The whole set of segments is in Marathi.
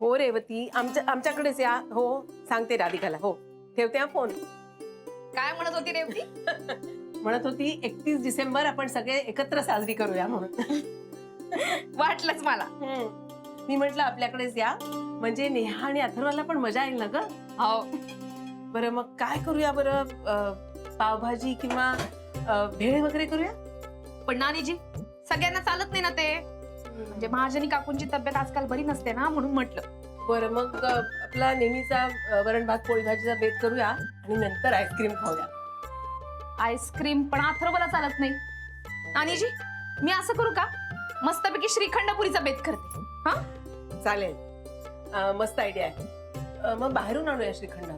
हो रेवती, आमच्याकडेच या. हो सांगते राधिकाला. हो ठेवते हा फोन. काय म्हणत होती रेवती? म्हणत होती 31 डिसेंबर आपण सगळे एकत्र साजरी करूया म्हणून. वाटलंच मला. मी म्हटलं आपल्याकडेच या, म्हणजे नेहा आणि अथर्वला पण मजा येईल ना ग. हो. बरं मग काय करूया बरं? पावभाजी किंवा भेळ वगैरे करूया? पण नानीजी, सगळ्यांना चालत नाही ना ते. म्हणजे महाजनी काकूंची तब्येत आजकाल बरी नसते ना, म्हणून म्हटलं. बरं मग आपला नेहमीचा वरण भात पोळी भाजीचा बेत करूया आणि नंतर आईस्क्रीम खाऊया. आईस्क्रीम पण अथर्वला चालत नाही. नानीजी, मी असं करू का, मस्तपैकी श्रीखंडपुरीचा बेत करते. हा चालेल. मस्त आयडिया आहे. मग बाहेरून आणूया श्रीखंड.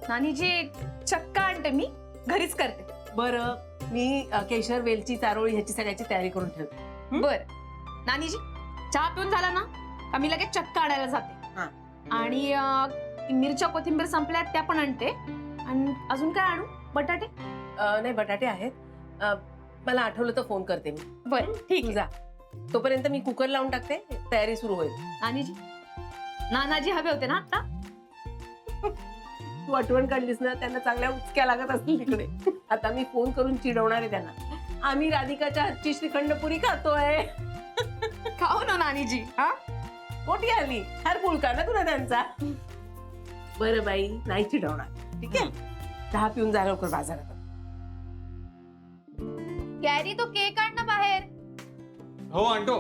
नानीजी, चक्का आणते मी, घरीच करते. बरं मी केशर वेलची चारोळी ह्याची सगळ्याची तयारी करून ठेवते. बर नानीजी, चहा पिऊन झाला ना का मी लगेच चक्का आणायला जाते. आणि मिरच्या कोथिंबीर संपल्यात त्या पण आणते. आणि अजून काय आणू? बटाटे? नाही बटाटे आहेत. मला आठवलं तर फोन करते मी. बर ठीक तू जा. तोपर्यंत मी कुकर लावून टाकते, तयारी सुरू होईल. नानीजी, नानाजी हवे होते ना आता. तू आठवण काढलीस ना, त्यांना चांगल्या उचक्या लागत असतील तिकडे. आता मी फोन करून चिडवणार आहे त्यांना. आम्ही राधिकाच्या हातची श्रीखंडपुरी खातोय. खाऊ ना नानीजी. हा मोठी आली हर पुळका ना तुला त्यांचा. बरं बाई, नाही चिडवणार. ठीक आहे. चहा पिऊन जा लवकर बाजारात. गॅरी, तो केक आण ना बाहेर. हो आणतो.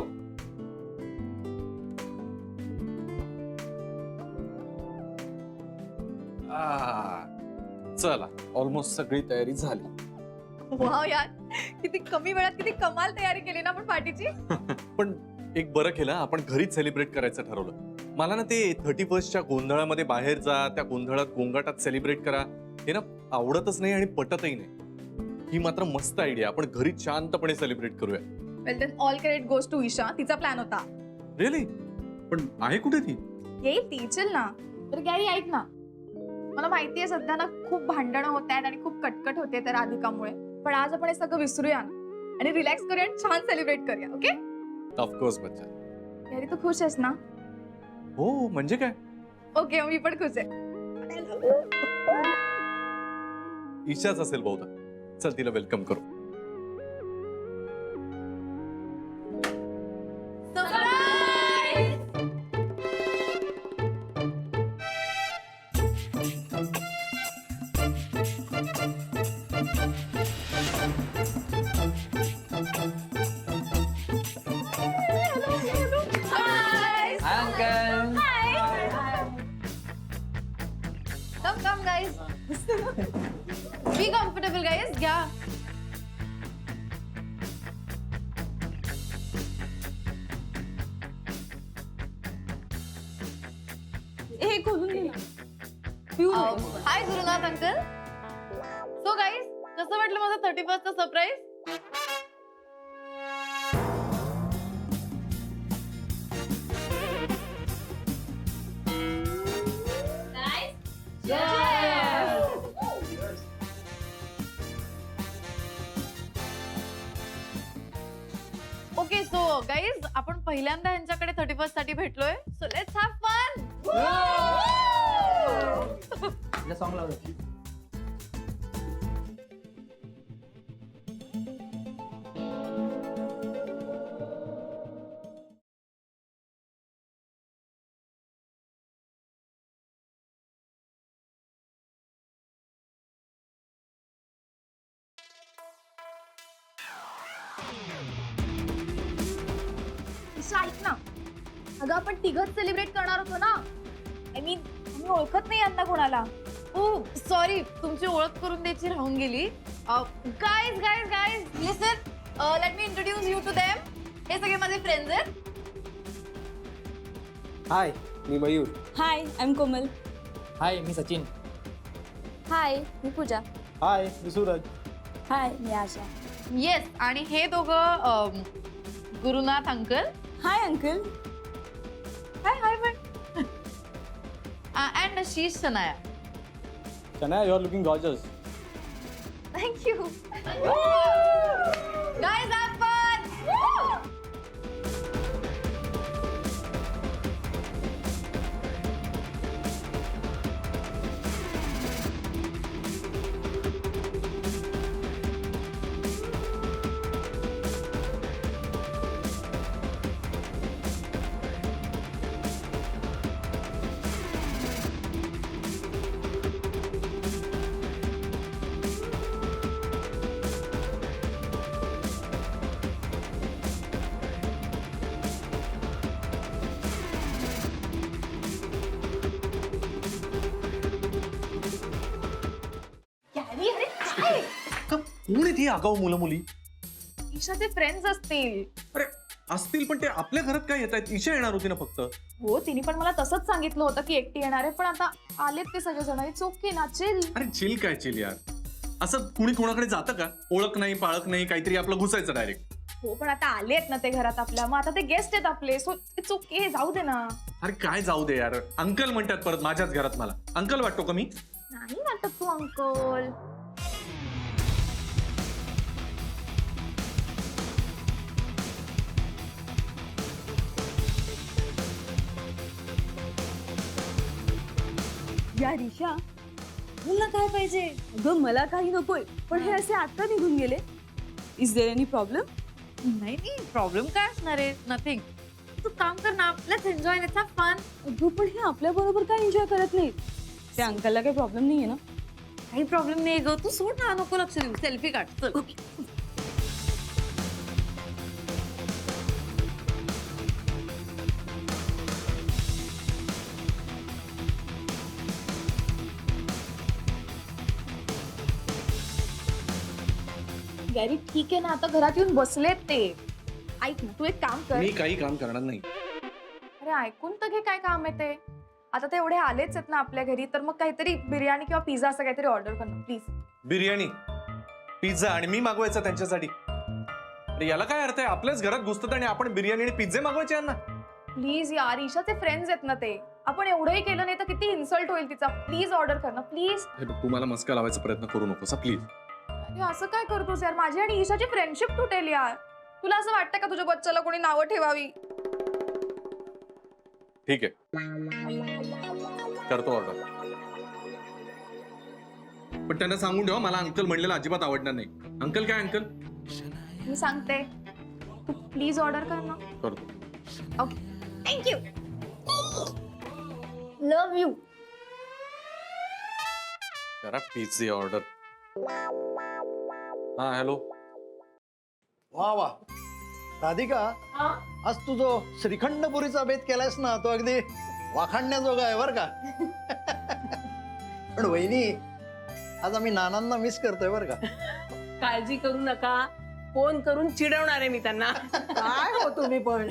चला, ऑलमोस्ट सगळी तयारी झाली. वाव यार, किती कमी वेळात किती कमाल तयारी केली ना आपण पार्टीची. पण एक बरं केलं, आपण घरीच सेलिब्रेट करायचं ठरवलं. मला ना ते 31च्या गोंधळामध्ये बाहेर जा, त्या गोंधळात गोंगाटात सेलिब्रेट करा, हे ना आवडतच नाही आणि पटतही नाही. ही मात्र मस्त आयडिया. आपण घरीच शांतपणे सेलिब्रेट करूया. Well then all credit goes to Isha. तिचा प्लॅन होता. रिअली? पण आहे कुठे ती? येईल ती, चल ना. तर गॅरी ऐक ना, मला माहितीये सध्या ना खूप भांडणं होत आहेत आणि खूप कटकट होते त्या राधिकामुळे. पण आज आपण हे सगळं विसरूया ना आणि रिलॅक्स करूया आणि छान सेलिब्रेट करूया. ओके? ऑफकोर्स बच्चा. गॅरी, तू खुश आहेस ना? हो म्हणजे काय. ओके, मी पण खुश आहे. ईशाच असेल बहुधा. चल तिला वेलकम करू. Come guys. Be comfortable guys. घ्या. हे खोलून घे ना. हाय गुरुनाथ अंकल. सो गाईज, कसं वाटलं माझं 31st surprise? Okay so guys, आपण पहिल्यांदा यांच्याकडे 31st साठी भेटलोय. So let's have fun. Song लावलं. ऐक ना, अगं आपण तिघच सेलिब्रेट करणार होतो ना. आय मीन, मी ओळखत नाही यांना कोणाला. ओ सॉरी, तुमची ओळख करून द्यायची राहून गेली. Guys guys guys listen, let me introduce you to them. हे सगळे माझे फ्रेंड्स आहेत. हाय, मी Mayur. Hi, I am Komal. Hi, मी सचिन. हाय, मी पूजा. हाय, मी सूरज. हाय, मी आशा. येस, आणि हे दोघं Gurunath uncle. Hi uncle. Hi hi पण. And she Shanaya. Shania, you are looking gorgeous. Thank you. Guys, have fun. कोण आहेत ही आगाऊ मुलं मुली? ईशाचे फ्रेंड्स असतील. अरे असतील, पण ते आपल्या घरात काय येत आहेत? ईशा येणार होती ना फक्त. हो, तिने पण मला तसंच सांगितलं होतं की एकटी येणार आहे, पण आता आलेत ते सगळेजण. इट्स ओके ना, चिल. अरे चिल काय चिल यार, असं कुणी कोणाकडे जातं का? ओळख नाही पाळख नाही, काहीतरी आपलं घुसायचं डायरेक्ट. हो, पण आता आलेत ना ते घरात आपल्या, मग आता ते गेस्ट आहेत आपले, सो इट्स ओके, जाऊ दे ना. अरे काय जाऊ दे यार, अंकल म्हणतात परत माझ्याच घरात. मला अंकल वाटतो का मी? नाही वाटत तू अंकल. या रिशा, तुला काय पाहिजे? अगं मला काही नकोय, पण हे असे आता निघून गेले. Is there any problem? नाही नाही, प्रॉब्लेम काय असणार आहे? नथिंग. तू काम कर ना, let's enjoy, let's have fun. अगं पण हे आपल्या बरोबर काय एन्जॉय करत नाहीत? त्या अंकलला काही प्रॉब्लेम नाहीये ना? काही प्रॉब्लेम नाही ग, तू सोड ना, नको लक्ष देऊ. सेल्फी काढ चल. गॅरी ठीक आहे ना, आता घरात येऊन बसलेत ते. ऐक ना, तू एक काम कर. मी काही काम करणार नाही. अरे ऐकून तर घे, काय काम आहे ते. आता ते एवढे आलेच आहेत ना आपल्या घरी, तर मग काहीतरी बिर्याणी किंवा पिझ्झा असं काहीतरी ऑर्डर कर ना प्लीज. बिर्याणी पिझ्झा आणि मी मागवायचा त्यांच्यासाठी? अरे याला काय अर्थ आहे? आपल्याच घरात घुसतात आणि आपण बिर्याणी आणि पिझ्झे मागवायचे यांना? प्लीज यार, ईशाचे फ्रेंड्स आहेत ना ते. आपण एवढंही केलं नाही तर किती इन्सल्ट होईल तिचा. प्लीज ऑर्डर कर ना प्लीज. हे बघ, तू मला मस्का लावायचा प्रयत्न करू नकोस प्लीज. अरे असं काय करतोस यार, माझी आणि ईशाची फ्रेंडशिप तुटेल यार. तुला असं वाटतं का तुझ्या बच्चाला कोणी नावं ठेवावी? ठीक आहे, करतो ऑर्डर. पण त्यांना सांगून ठेवा, मला अंकल म्हणलेलं अजिबात आवडणार नाही. अंकल काय अंकल? मी सांगते, तू प्लीज ऑर्डर कर ना. करतो. Okay, thank you. Love you. करा पिझ्झे ऑर्डर. हा हॅलो. वा वा राधिका, आज तू जो श्रीखंडपुरीचा बेत केलायस ना, तो अगदी वाखाणण्याजोगा आहे बर का. पण वहिनी, आज आम्ही नानांना मिस करतोय बर का. काळजी करू नका, फोन करून चिडवणार आहे मी त्यांना. काय हो तुम्ही पण.